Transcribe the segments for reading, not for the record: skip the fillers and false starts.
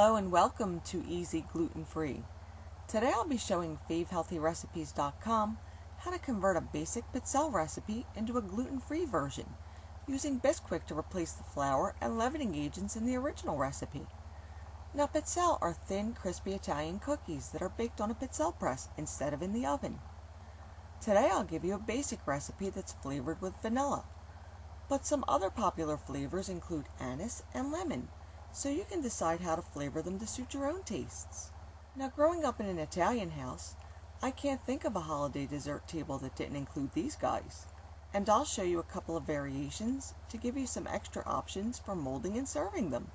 Hello and welcome to EZGlutenFree. Today I'll be showing FaveHealthyRecipes.com how to convert a basic Pizzelle recipe into a gluten-free version using Bisquick to replace the flour and leavening agents in the original recipe. Now Pizzelle are thin, crispy Italian cookies that are baked on a Pizzelle press instead of in the oven. Today I'll give you a basic recipe that's flavored with vanilla, but some other popular flavors include anise and lemon, so you can decide how to flavor them to suit your own tastes. Now, growing up in an Italian house, I can't think of a holiday dessert table that didn't include these guys. And I'll show you a couple of variations to give you some extra options for molding and serving them.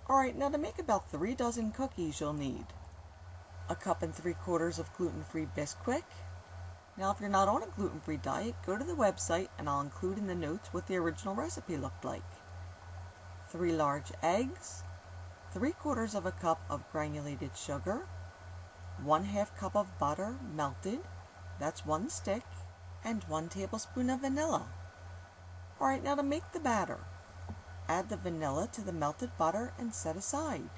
Alright, now to make about 3 dozen cookies you'll need 1 3/4 cups of gluten-free Bisquick. Now if you're not on a gluten-free diet, go to the website and I'll include in the notes what the original recipe looked like. 3 large eggs, 3/4 cup of granulated sugar, 1/2 cup of butter melted, that's 1 stick, and 1 tablespoon of vanilla. Alright, now to make the batter, add the vanilla to the melted butter and set aside.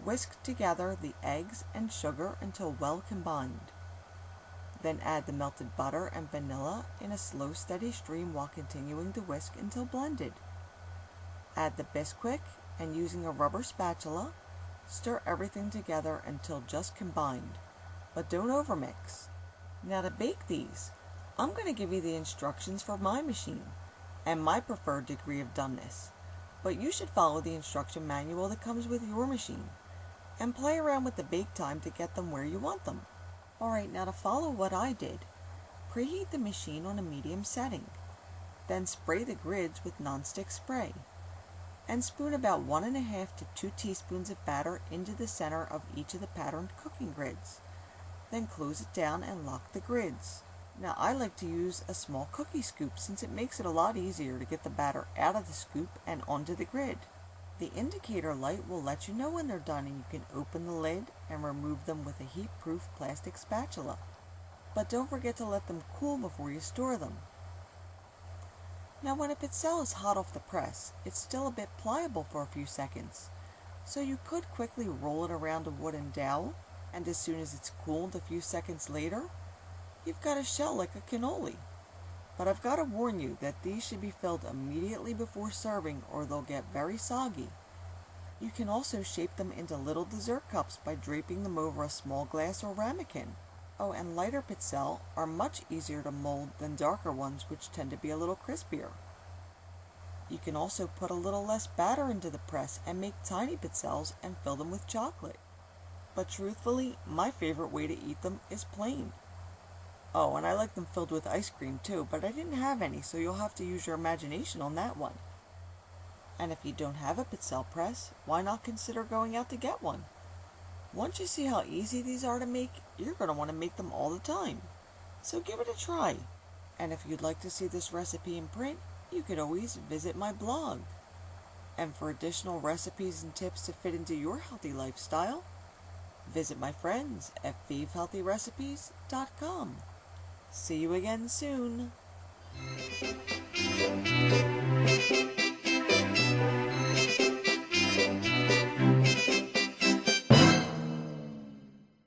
Whisk together the eggs and sugar until well combined. Then add the melted butter and vanilla in a slow, steady stream while continuing to whisk until blended. Add the Bisquick and using a rubber spatula, stir everything together until just combined, but don't overmix. Now to bake these, I'm going to give you the instructions for my machine and my preferred degree of doneness, but you should follow the instruction manual that comes with your machine and play around with the bake time to get them where you want them. Alright, now to follow what I did, preheat the machine on a medium setting, then spray the grids with nonstick spray, and spoon about 1½ to 2 teaspoons of batter into the center of each of the patterned cooking grids. Then close it down and lock the grids. Now I like to use a small cookie scoop since it makes it a lot easier to get the batter out of the scoop and onto the grid. The indicator light will let you know when they're done, and you can open the lid and remove them with a heat-proof plastic spatula. But don't forget to let them cool before you store them. Now when a Pizzelle is hot off the press, it's still a bit pliable for a few seconds, so you could quickly roll it around a wooden dowel, and as soon as it's cooled a few seconds later, you've got a shell like a cannoli. But I've got to warn you that these should be filled immediately before serving or they'll get very soggy. You can also shape them into little dessert cups by draping them over a small glass or ramekin. Oh, and lighter Pizzelle are much easier to mold than darker ones, which tend to be a little crispier. You can also put a little less batter into the press and make tiny Pizzelles and fill them with chocolate. But truthfully, my favorite way to eat them is plain. Oh, and I like them filled with ice cream too, but I didn't have any, so you'll have to use your imagination on that one. And if you don't have a Pizzelle press, why not consider going out to get one? Once you see how easy these are to make, you're going to want to make them all the time. So give it a try. And if you'd like to see this recipe in print, you could always visit my blog. And for additional recipes and tips to fit into your healthy lifestyle, visit my friends at FaveHealthyRecipes.com. See you again soon.